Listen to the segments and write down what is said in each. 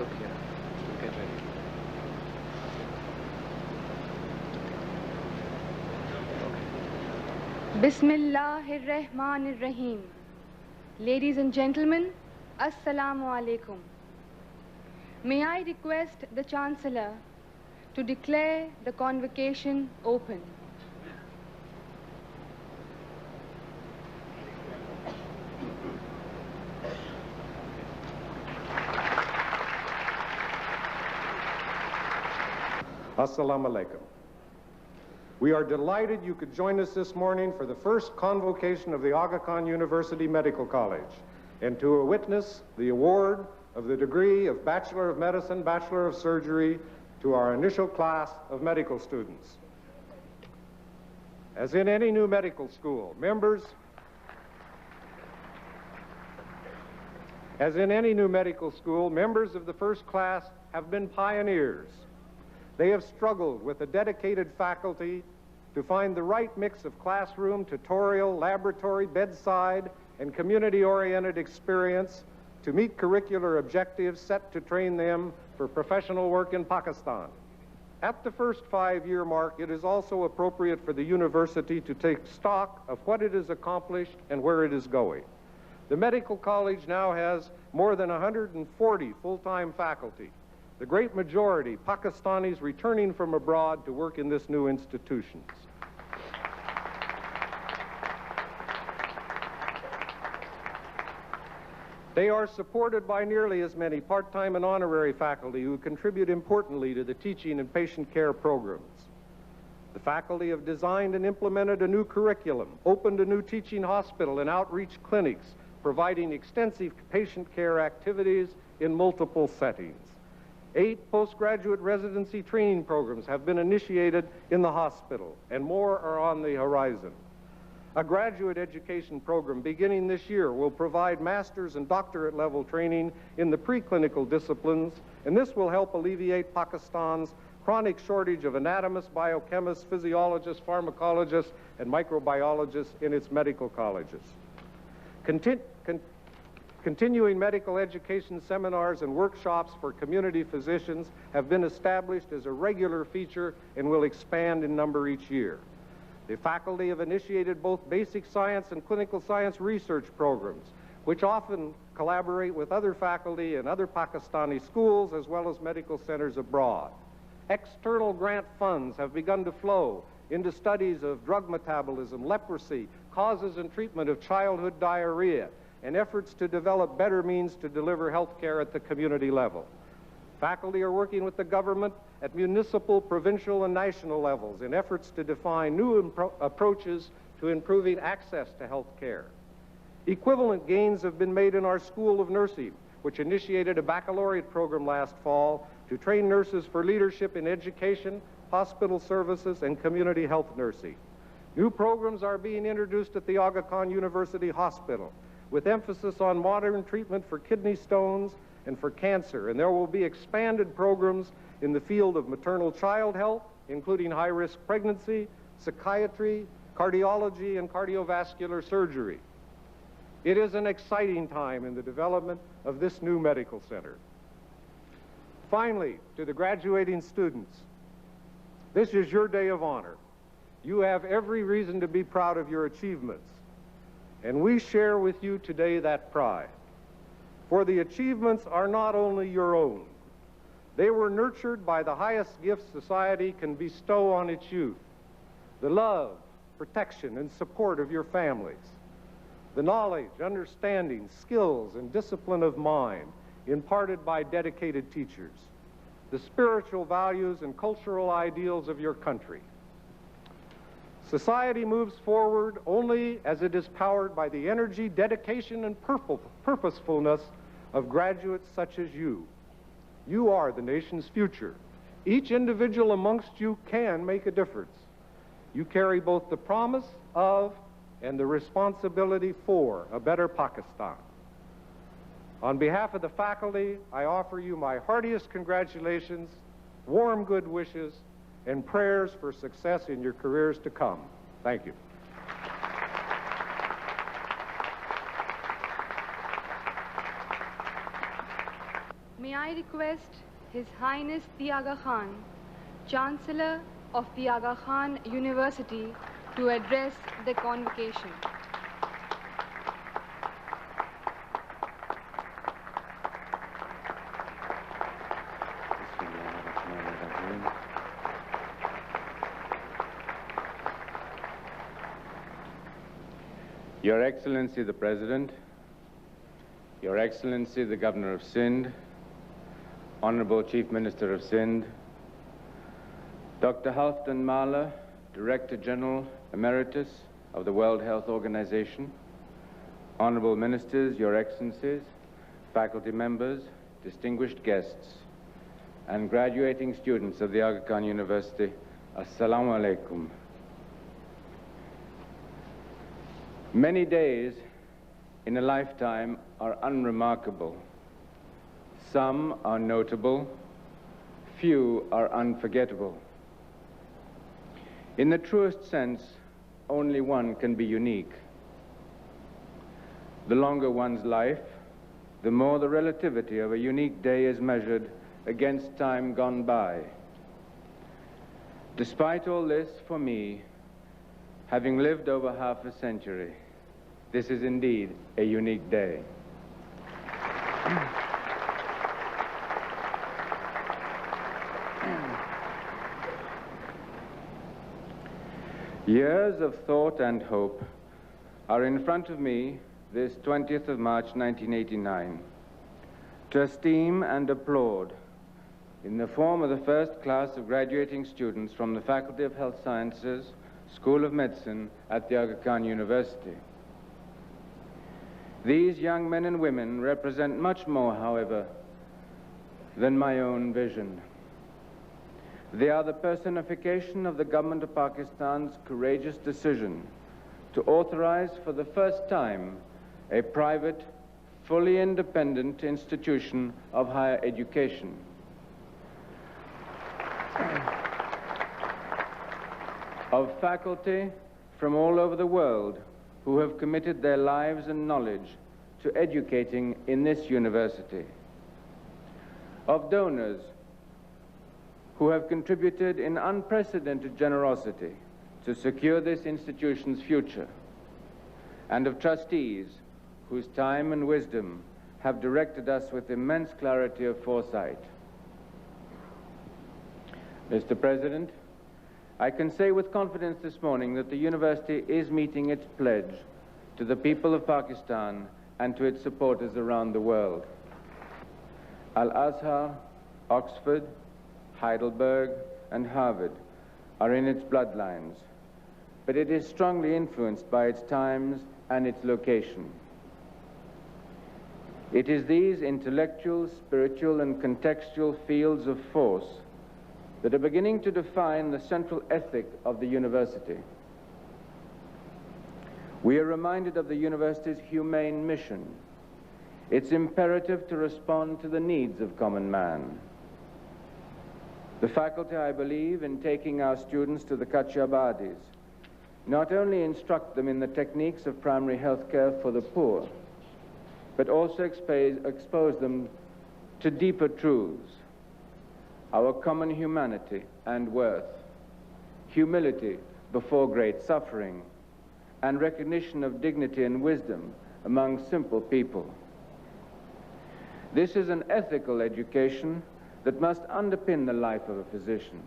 Look here. Get ready. Bismillahir-Rahmanir-Rahim. Ladies and gentlemen, Assalamu alaikum. May I request the Chancellor to declare the convocation open. Assalamu alaikum. We are delighted you could join us this morning for the first convocation of the Aga Khan University Medical College and to witness the award of the degree of Bachelor of Medicine, Bachelor of Surgery to our initial class of medical students. As in any new medical school, members of the first class have been pioneers. They have struggled with a dedicated faculty to find the right mix of classroom, tutorial, laboratory, bedside, and community-oriented experience to meet curricular objectives set to train them for professional work in Pakistan. At the first 5-year mark, it is also appropriate for the university to take stock of what it has accomplished and where it is going. The medical college now has more than 140 full-time faculty, the great majority Pakistanis returning from abroad to work in this new institution. They are supported by nearly as many part-time and honorary faculty who contribute importantly to the teaching and patient care programs. The faculty have designed and implemented a new curriculum, opened a new teaching hospital and outreach clinics, providing extensive patient care activities in multiple settings. 8 postgraduate residency training programs have been initiated in the hospital, and more are on the horizon. A graduate education program beginning this year will provide master's and doctorate level training in the preclinical disciplines, and this will help alleviate Pakistan's chronic shortage of anatomists, biochemists, physiologists, pharmacologists, and microbiologists in its medical colleges. Continuing medical education seminars and workshops for community physicians have been established as a regular feature and will expand in number each year. The faculty have initiated both basic science and clinical science research programs, which often collaborate with other faculty in other Pakistani schools as well as medical centers abroad. External grant funds have begun to flow into studies of drug metabolism, leprosy, causes and treatment of childhood diarrhea, and efforts to develop better means to deliver health care at the community level. Faculty are working with the government at municipal, provincial, and national levels in efforts to define new approaches to improving access to health care. Equivalent gains have been made in our School of Nursing, which initiated a baccalaureate program last fall to train nurses for leadership in education, hospital services, and community health nursing. New programs are being introduced at the Aga Khan University Hospital, with emphasis on modern treatment for kidney stones and for cancer, and there will be expanded programs in the field of maternal child health, including high-risk pregnancy, psychiatry, cardiology, and cardiovascular surgery. It is an exciting time in the development of this new medical center. Finally, to the graduating students, this is your day of honor. You have every reason to be proud of your achievements, and we share with you today that pride. For the achievements are not only your own, they were nurtured by the highest gifts society can bestow on its youth: the love, protection, and support of your families, the knowledge, understanding, skills, and discipline of mind imparted by dedicated teachers, the spiritual values and cultural ideals of your country. Society moves forward only as it is powered by the energy, dedication, and purposefulness of graduates such as you. You are the nation's future. Each individual amongst you can make a difference. You carry both the promise of and the responsibility for a better Pakistan. On behalf of the faculty, I offer you my heartiest congratulations, warm good wishes, and prayers for success in your careers to come. Thank you. May I I request His Highness the Aga Khan, Chancellor of the Aga Khan University, to address the convocation. Your Excellency the President, Your Excellency the Governor of Sindh, Honorable Chief Minister of Sindh, Dr. Halfdan Mahler, Director General Emeritus of the World Health Organization, Honorable Ministers, Your Excellencies, faculty members, distinguished guests, and graduating students of the Aga Khan University, Assalamu alaikum. Many days in a lifetime are unremarkable. Some are notable, few are unforgettable. In the truest sense, only one can be unique. The longer one's life, the more the relativity of a unique day is measured against time gone by. Despite all this, for me, having lived over half a century, this is indeed a unique day. Years of thought and hope are in front of me this 20th of March 1989 to esteem and applaud in the form of the first class of graduating students from the Faculty of Health Sciences, School of Medicine at the Aga Khan University. These young men and women represent much more, however, than my own vision. They are the personification of the government of Pakistan's courageous decision to authorize for the first time a private, fully independent institution of higher education. Of faculty from all over the world who have committed their lives and knowledge to educating in this university. Of donors who have contributed in unprecedented generosity to secure this institution's future, and of trustees whose time and wisdom have directed us with immense clarity of foresight. Mr. President, I can say with confidence this morning that the university is meeting its pledge to the people of Pakistan and to its supporters around the world. Al-Azhar, Oxford, Heidelberg, and Harvard are in its bloodlines, but it is strongly influenced by its times and its location. It is these intellectual, spiritual, and contextual fields of force that are beginning to define the central ethic of the university. We are reminded of the university's humane mission, its imperative to respond to the needs of common man. The faculty, I believe, in taking our students to the Kachyabadis, not only instruct them in the techniques of primary health care for the poor, but also expose them to deeper truths: our common humanity and worth, humility before great suffering, and recognition of dignity and wisdom among simple people. This is an ethical education that must underpin the life of a physician.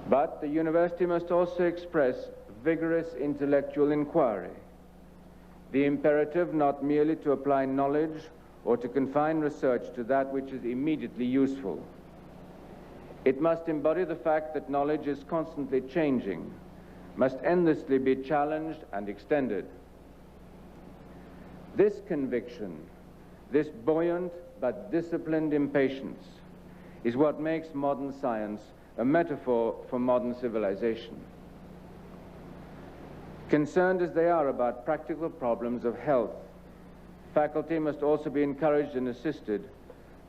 But the university must also express vigorous intellectual inquiry, the imperative not merely to apply knowledge or to confine research to that which is immediately useful. It must embody the fact that knowledge is constantly changing, must endlessly be challenged and extended. This conviction, this buoyant but disciplined impatience, is what makes modern science a metaphor for modern civilization. Concerned as they are about practical problems of health, faculty must also be encouraged and assisted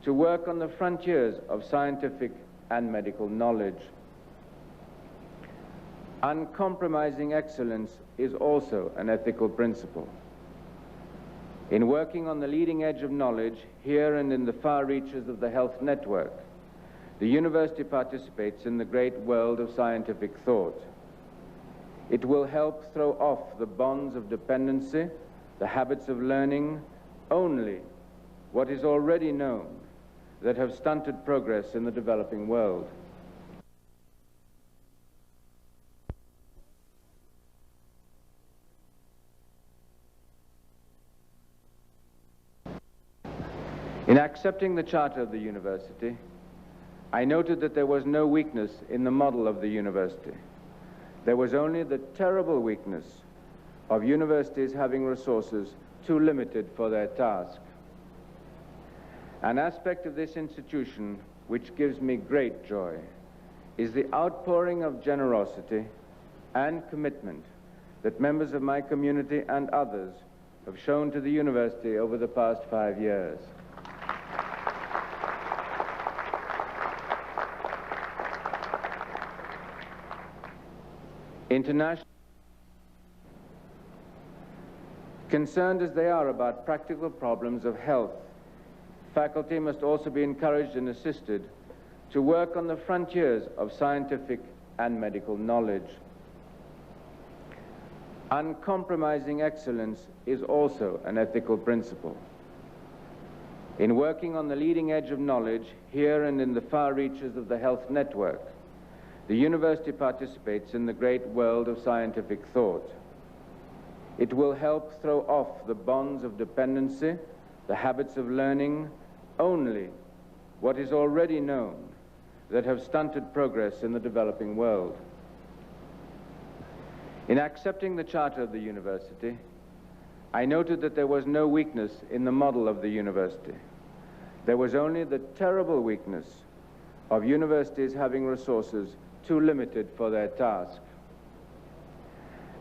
to work on the frontiers of scientific and medical knowledge. Uncompromising excellence is also an ethical principle. In working on the leading edge of knowledge here and in the far reaches of the health network, the university participates in the great world of scientific thought. It will help throw off the bonds of dependency, the habits of learning only what is already known that have stunted progress in the developing world. In accepting the charter of the university, I noted that there was no weakness in the model of the university. There was only the terrible weakness of universities having resources too limited for their task. An aspect of this institution which gives me great joy is the outpouring of generosity and commitment that members of my community and others have shown to the university over the past 5 years. International, concerned as they are about practical problems of health, faculty must also be encouraged and assisted to work on the frontiers of scientific and medical knowledge. Uncompromising excellence is also an ethical principle. In working on the leading edge of knowledge here and in the far reaches of the health network, the university participates in the great world of scientific thought. It will help throw off the bonds of dependency, the habits of learning only what is already known that have stunted progress in the developing world. In accepting the charter of the university, I noted that there was no weakness in the model of the university. There was only the terrible weakness of universities having resources too limited for their task.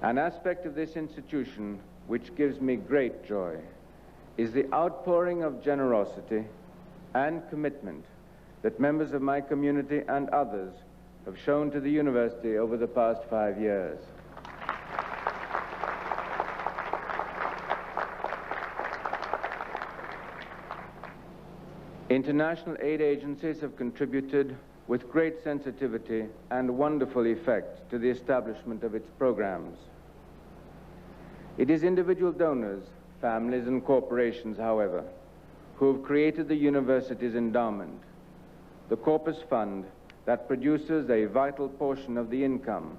An aspect of this institution which gives me great joy is the outpouring of generosity and commitment that members of my community and others have shown to the university over the past 5 years. International aid agencies have contributed with great sensitivity and wonderful effect to the establishment of its programs. It is individual donors, families and corporations, however, who have created the university's endowment, the Corpus Fund that produces a vital portion of the income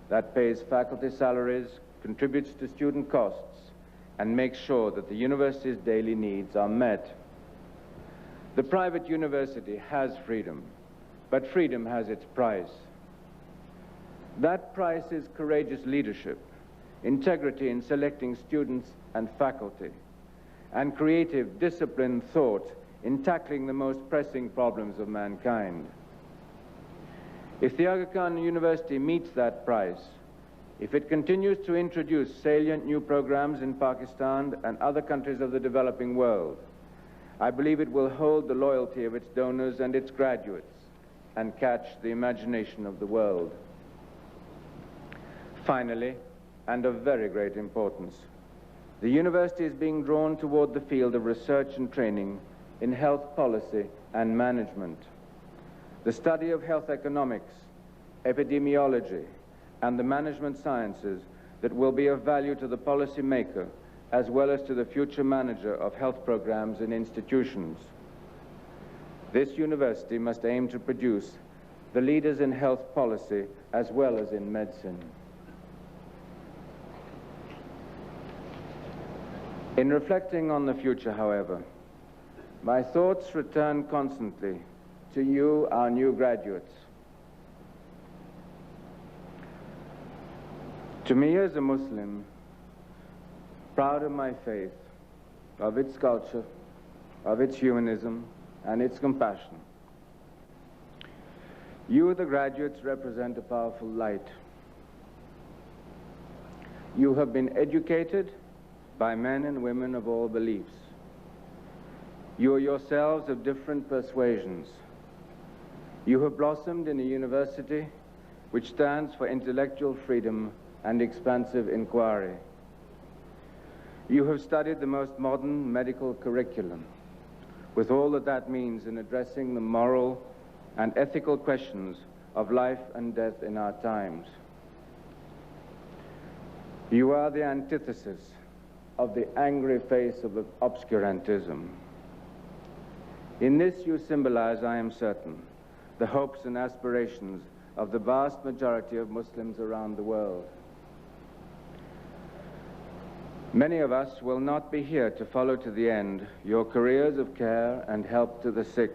that pays faculty salaries, contributes to student costs, and makes sure that the university's daily needs are met. The private university has freedom, but freedom has its price. That price is courageous leadership, integrity in selecting students and faculty, and creative, disciplined thought in tackling the most pressing problems of mankind. If the Aga Khan University meets that price, if it continues to introduce salient new programs in Pakistan and other countries of the developing world, I believe it will hold the loyalty of its donors and its graduates and catch the imagination of the world. Finally, and of very great importance, the university is being drawn toward the field of research and training in health policy and management. The study of health economics, epidemiology, and the management sciences that will be of value to the policy maker as well as to the future manager of health programs and institutions. This university must aim to produce the leaders in health policy as well as in medicine. In reflecting on the future, however, my thoughts return constantly to you, our new graduates. To me as a Muslim, proud of my faith, of its culture, of its humanism, and its compassion, you, the graduates, represent a powerful light. You have been educated by men and women of all beliefs. You are yourselves of different persuasions. You have blossomed in a university which stands for intellectual freedom and expansive inquiry. You have studied the most modern medical curriculum, with all that that means in addressing the moral and ethical questions of life and death in our times. You are the antithesis of the angry face of obscurantism. In this you symbolize, I am certain, the hopes and aspirations of the vast majority of Muslims around the world. Many of us will not be here to follow to the end your careers of care and help to the sick,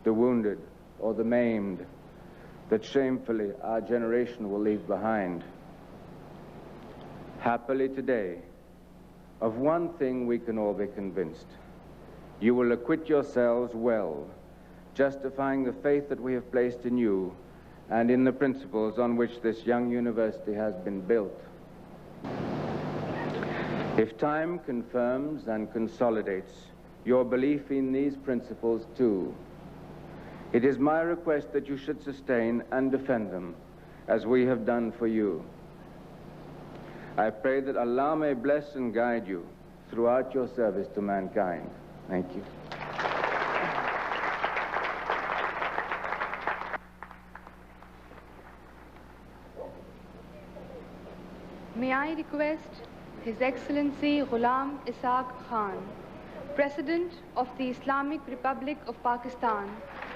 the wounded, or the maimed that shamefully our generation will leave behind. Happily today, of one thing we can all be convinced. You will acquit yourselves well, justifying the faith that we have placed in you and in the principles on which this young university has been built. If time confirms and consolidates your belief in these principles too, it is my request that you should sustain and defend them as we have done for you. I pray that Allah may bless and guide you throughout your service to mankind. Thank you. May I request His Excellency Ghulam Ishaq Khan, President of the Islamic Republic of Pakistan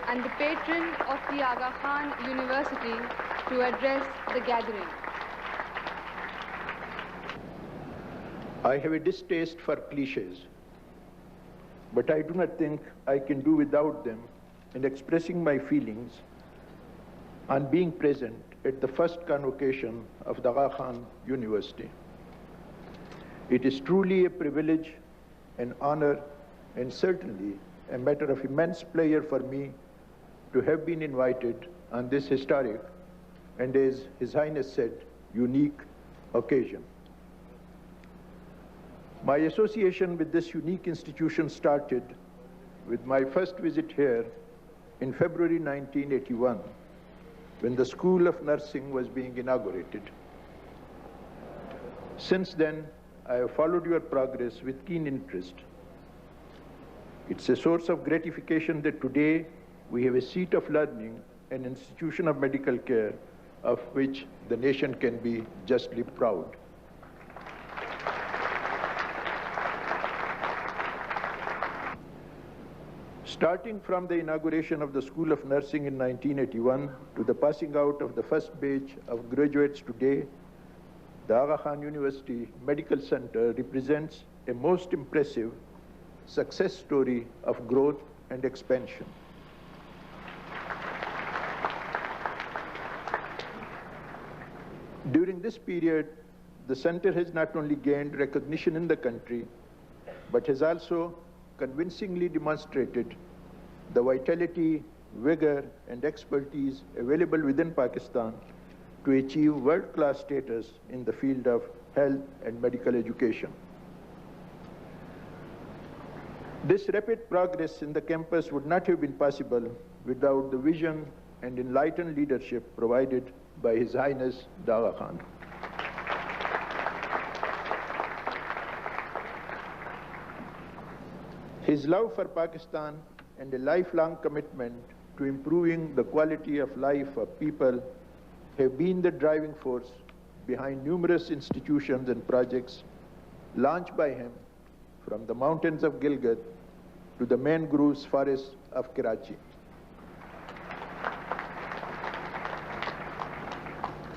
and the patron of the Aga Khan University, to address the gathering. I have a distaste for cliches, but I do not think I can do without them in expressing my feelings on being present at the first convocation of the Aga Khan University. It is truly a privilege, an honor, and certainly a matter of immense pleasure for me to have been invited on this historic and, as His Highness said, unique occasion. My association with this unique institution started with my first visit here in February 1981, when the School of Nursing was being inaugurated. Since then, I have followed your progress with keen interest. It's a source of gratification that today we have a seat of learning, an institution of medical care, of which the nation can be justly proud. Starting from the inauguration of the School of Nursing in 1981 to the passing out of the first batch of graduates today, the Aga Khan University Medical Center represents a most impressive success story of growth and expansion. During this period, the center has not only gained recognition in the country, but has also convincingly demonstrated the vitality, vigor, and expertise available within Pakistan to achieve world-class status in the field of health and medical education. This rapid progress in the campus would not have been possible without the vision and enlightened leadership provided by His Highness the Aga Khan. His love for Pakistan and a lifelong commitment to improving the quality of life of people have been the driving force behind numerous institutions and projects launched by him from the mountains of Gilgit to the mangroves forests of Karachi.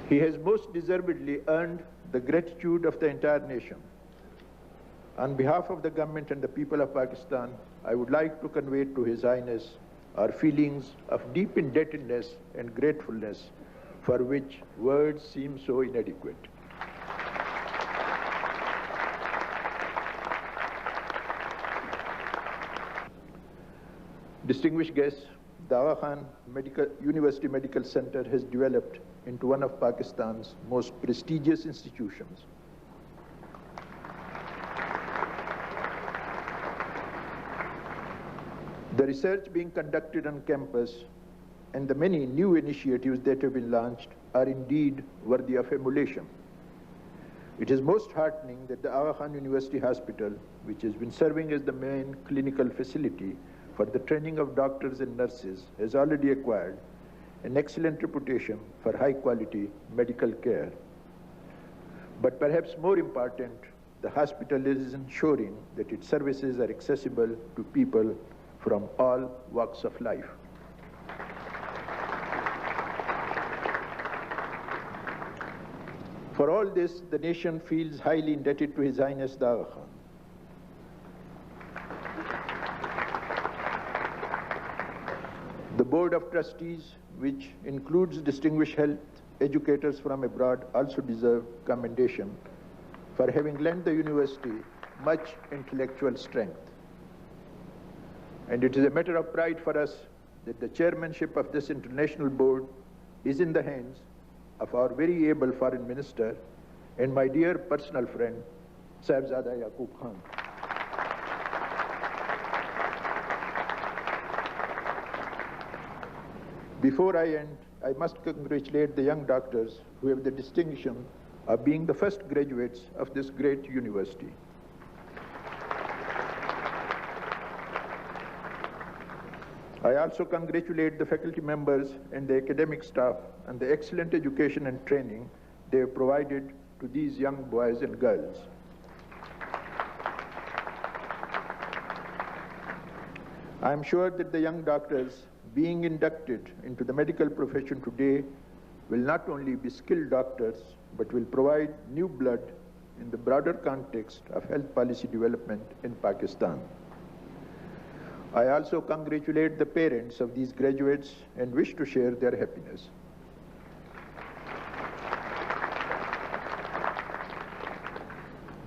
He has most deservedly earned the gratitude of the entire nation. On behalf of the government and the people of Pakistan, I would like to convey to His Highness our feelings of deep indebtedness and gratefulness for which words seem so inadequate. Distinguished guests, the Aga Khan University Medical Center has developed into one of Pakistan's most prestigious institutions. The research being conducted on campus and the many new initiatives that have been launched are indeed worthy of emulation. It is most heartening that the Aga Khan University Hospital, which has been serving as the main clinical facility for the training of doctors and nurses, has already acquired an excellent reputation for high-quality medical care. But perhaps more important, the hospital is ensuring that its services are accessible to people from all walks of life. For all this, the nation feels highly indebted to His Highness the Aga Khan. The Board of Trustees, which includes distinguished health educators from abroad, also deserve commendation for having lent the university much intellectual strength. And it is a matter of pride for us that the chairmanship of this international board is in the hands of our very able foreign minister and my dear personal friend, Sahibzada Yaqub Khan. Before I end, I must congratulate the young doctors who have the distinction of being the first graduates of this great university. I also congratulate the faculty members and the academic staff on the excellent education and training they have provided to these young boys and girls. I am sure that the young doctors being inducted into the medical profession today will not only be skilled doctors, but will provide new blood in the broader context of health policy development in Pakistan. I also congratulate the parents of these graduates and wish to share their happiness.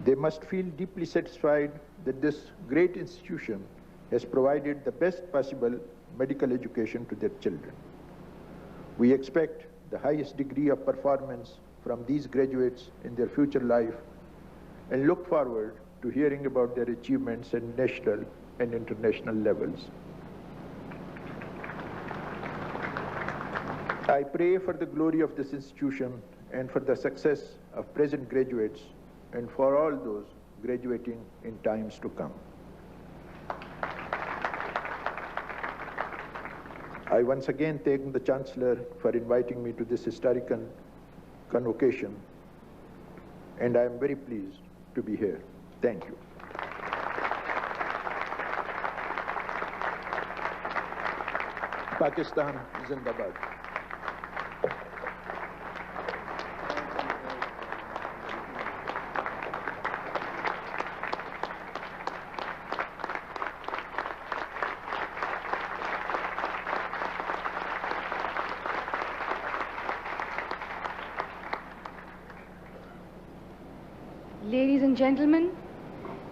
They must feel deeply satisfied that this great institution has provided the best possible medical education to their children. We expect the highest degree of performance from these graduates in their future life and look forward to hearing about their achievements at national and international levels. I pray for the glory of this institution and for the success of present graduates and for all those graduating in times to come. I once again thank the Chancellor for inviting me to this historical convocation, and I am very pleased to be here. Thank you. Pakistan Zindabad. Ladies and gentlemen,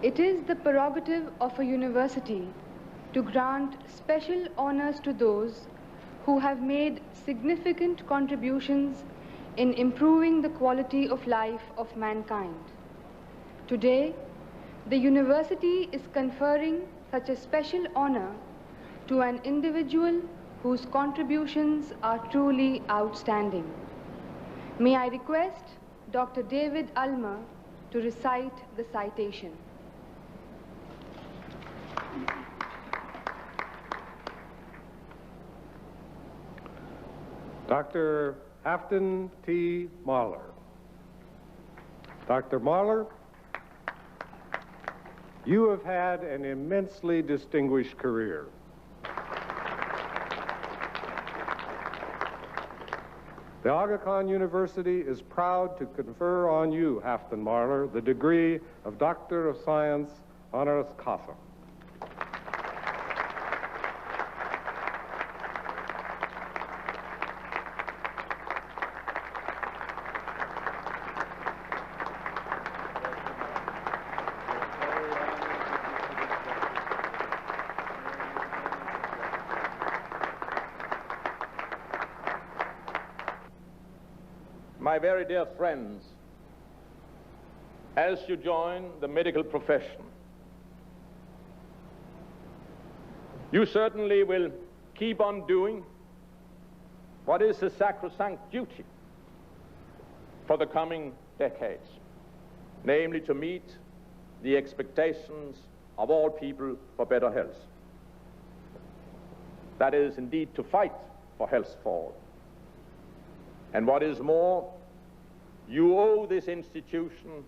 it is the prerogative of a university to grant special honors to those who have made significant contributions in improving the quality of life of mankind. Today, the university is conferring such a special honor to an individual whose contributions are truly outstanding. May I request Dr. David Ulmer to recite the citation. Dr. Afton T. Mahler. Dr. Mahler, you have had an immensely distinguished career. The Aga Khan University is proud to confer on you, Afton Mahler, the degree of Doctor of Science honoris causa. My very dear friends, as you join the medical profession, you certainly will keep on doing what is a sacrosanct duty for the coming decades. namely to meet the expectations of all people for better health. That is indeed to fight for health for all. And what is more, you owe this institution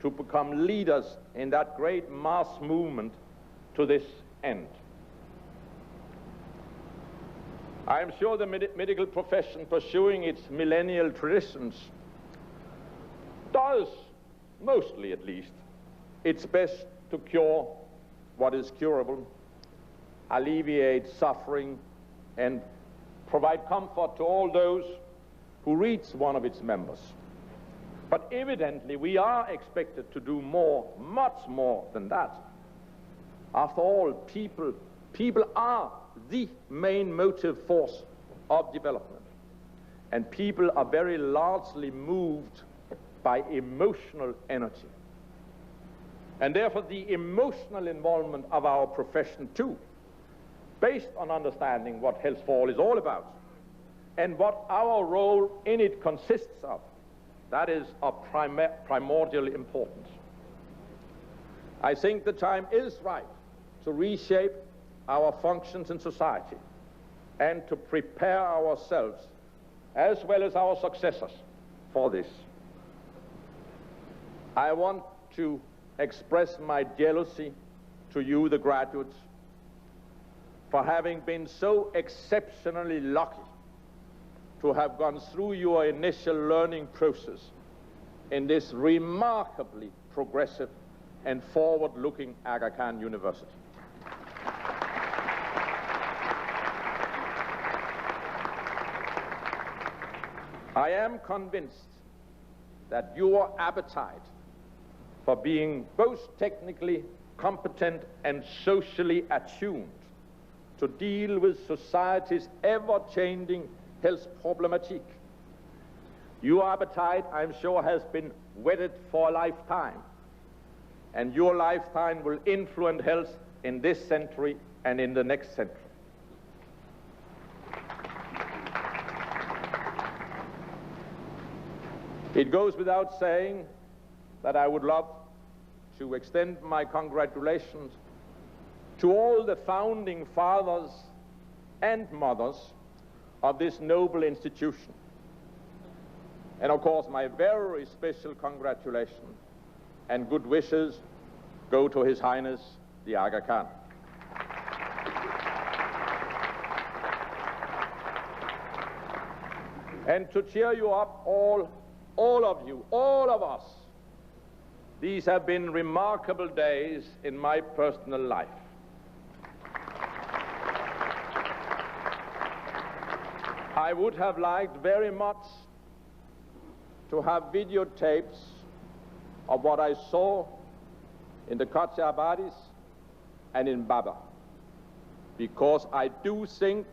to become leaders in that great mass movement to this end. I am sure the medical profession, pursuing its millennial traditions, does, mostly at least, its best to cure what is curable, alleviate suffering, and provide comfort to all those who reach one of its members. But evidently, we are expected to do more, much more than that. After all, people are the main motive force of development. And people are very largely moved by emotional energy. And therefore, the emotional involvement of our profession, too, based on understanding what Health for All is all about and what our role in it consists of, that is of primordial importance. I think the time is right to reshape our functions in society and to prepare ourselves, as well as our successors, for this. I want to express my jealousy to you, the graduates, for having been so exceptionally lucky to have gone through your initial learning process in this remarkably progressive and forward-looking Aga Khan University. I am convinced that your appetite for being both technically competent and socially attuned to deal with society's ever-changing health problematique. Your appetite, I'm sure, has been whetted for a lifetime, and your lifetime will influence health in this century and in the next century. It goes without saying that I would love to extend my congratulations to all the founding fathers and mothers of this noble institution. And of course, my very special congratulations and good wishes go to His Highness, the Aga Khan. And to cheer you up, all of you, all of us, these have been remarkable days in my personal life. I would have liked very much to have videotapes of what I saw in the Kachabadis and in Baba, because I do think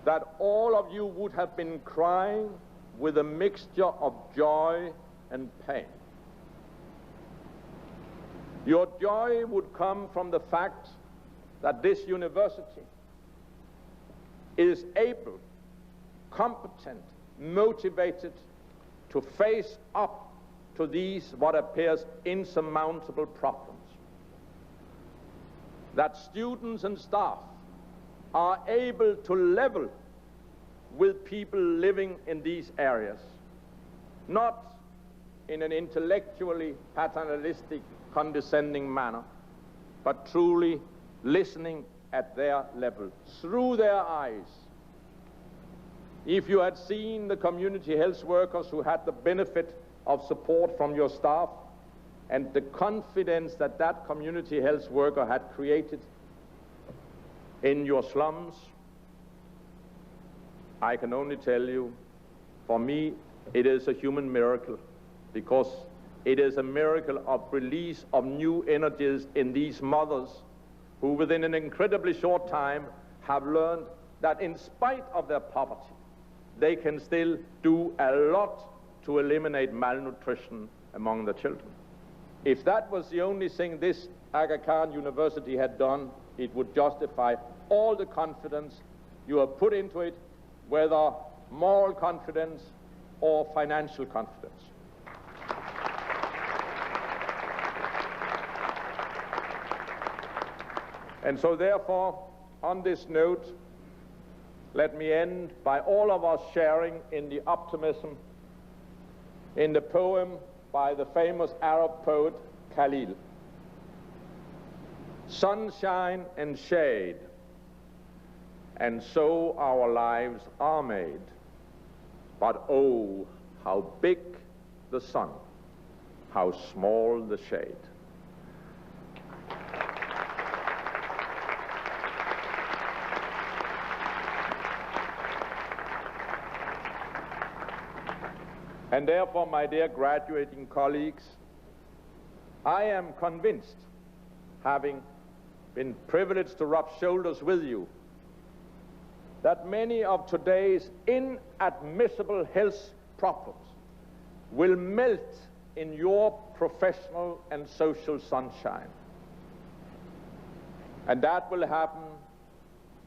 that all of you would have been crying with a mixture of joy and pain. Your joy would come from the fact that this university is able, competent, motivated to face up to these what appears insurmountable problems. That students and staff are able to level with people living in these areas, not in an intellectually paternalistic, condescending manner, but truly listening at their level, through their eyes. If you had seen the community health workers who had the benefit of support from your staff and the confidence that that community health worker had created in your slums, I can only tell you, for me, it is a human miracle, because it is a miracle of release of new energies in these mothers who within an incredibly short time have learned that in spite of their poverty, they can still do a lot to eliminate malnutrition among the children. If that was the only thing this Aga Khan University had done, it would justify all the confidence you have put into it, whether moral confidence or financial confidence. And so therefore, on this note, let me end by all of us sharing in the optimism in the poem by the famous Arab poet Khalil. Sunshine and shade, and so our lives are made. But oh, how big the sun, how small the shade. And therefore, my dear graduating colleagues, I am convinced, having been privileged to rub shoulders with you, that many of today's inadmissible health problems will melt in your professional and social sunshine. And that will happen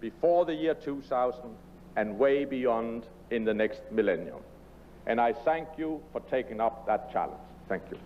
before the year 2000 and way beyond in the next millennium. And I thank you for taking up that challenge. Thank you.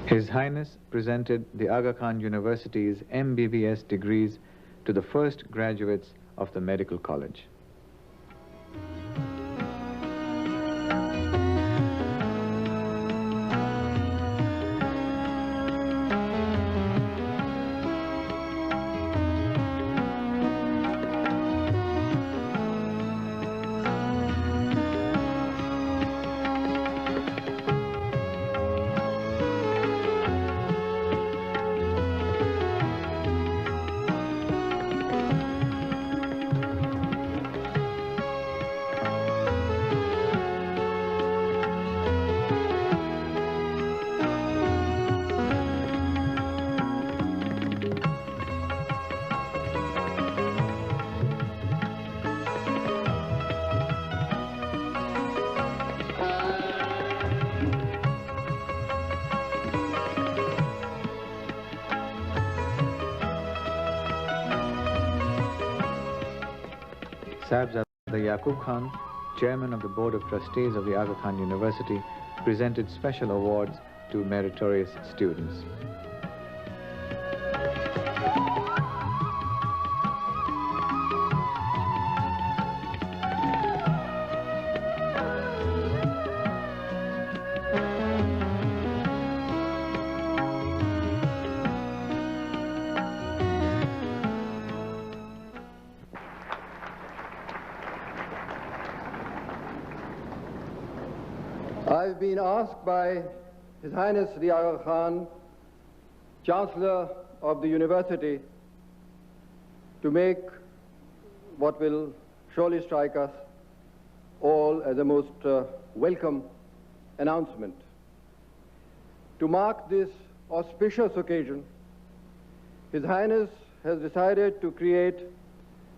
His Highness presented the Aga Khan University's MBBS degrees to the first graduates of the Medical College. Sahibzada Yaqub Khan, Chairman of the Board of Trustees of the Aga Khan University, presented special awards to meritorious students. I've been asked by His Highness the Aga Khan, Chancellor of the University, to make what will surely strike us all as a most welcome announcement. To mark this auspicious occasion, His Highness has decided to create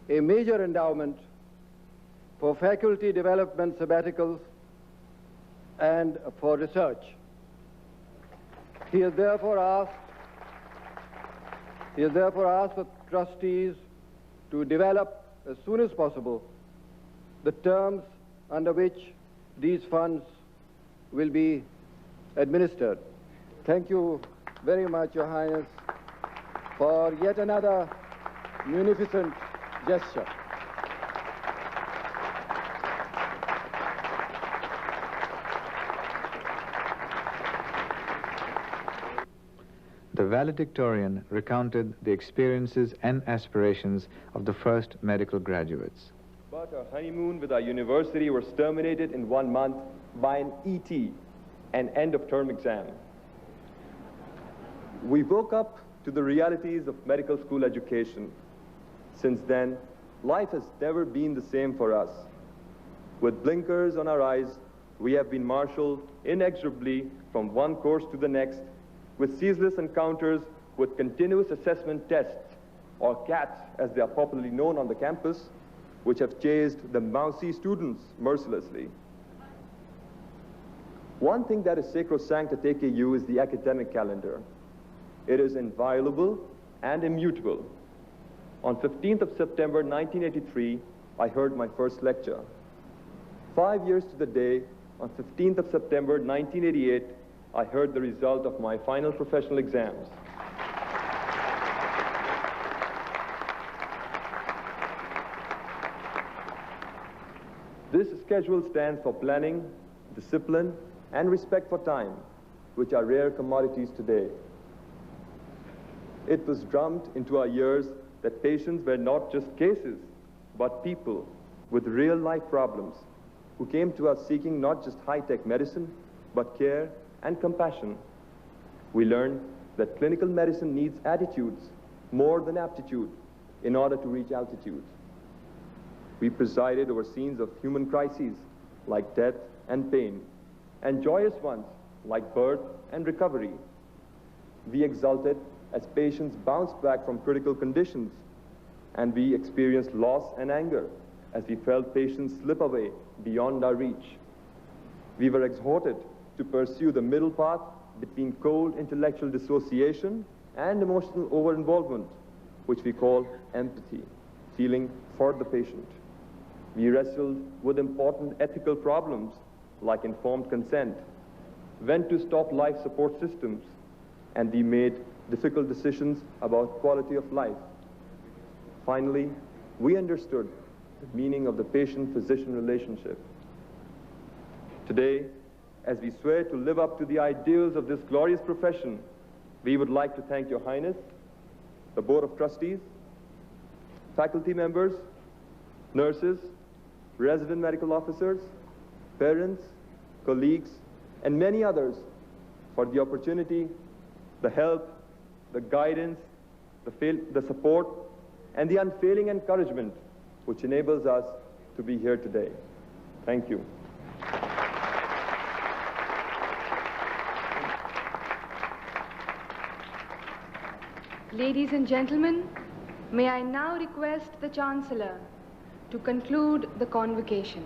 a major endowment for faculty development sabbaticals and for research. He has therefore asked the trustees to develop as soon as possible the terms under which these funds will be administered. Thank you very much, Your Highness, for yet another munificent gesture. The valedictorian recounted the experiences and aspirations of the first medical graduates. But our honeymoon with our university was terminated in 1 month by an ET, an end-of-term exam. We woke up to the realities of medical school education. Since then, life has never been the same for us. With blinkers on our eyes, we have been marshaled inexorably from one course to the next, with ceaseless encounters with continuous assessment tests, or CATs as they are popularly known on the campus, which have chased the mousy students mercilessly. One thing that is sacrosanct at AKU is the academic calendar. It is inviolable and immutable. On 15th of September 1983, I heard my first lecture. 5 years to the day, on 15th of September 1988, I heard the result of my final professional exams. This schedule stands for planning, discipline, and respect for time, which are rare commodities today. It was drummed into our ears that patients were not just cases, but people with real-life problems who came to us seeking not just high-tech medicine, but care and compassion. We learned that clinical medicine needs attitudes more than aptitude in order to reach altitude. We presided over scenes of human crises like death and pain, and joyous ones like birth and recovery. We exulted as patients bounced back from critical conditions, and we experienced loss and anger as we felt patients slip away beyond our reach. We were exhorted to pursue the middle path between cold intellectual dissociation and emotional over-involvement, which we call empathy, feeling for the patient. We wrestled with important ethical problems like informed consent, when to stop life support systems, and we made difficult decisions about quality of life. Finally, we understood the meaning of the patient-physician relationship. Today, as we swear to live up to the ideals of this glorious profession, we would like to thank Your Highness, the Board of Trustees, faculty members, nurses, resident medical officers, parents, colleagues, and many others for the opportunity, the help, the guidance, the support, and the unfailing encouragement which enables us to be here today. Thank you. Ladies and gentlemen, may I now request the Chancellor to conclude the convocation.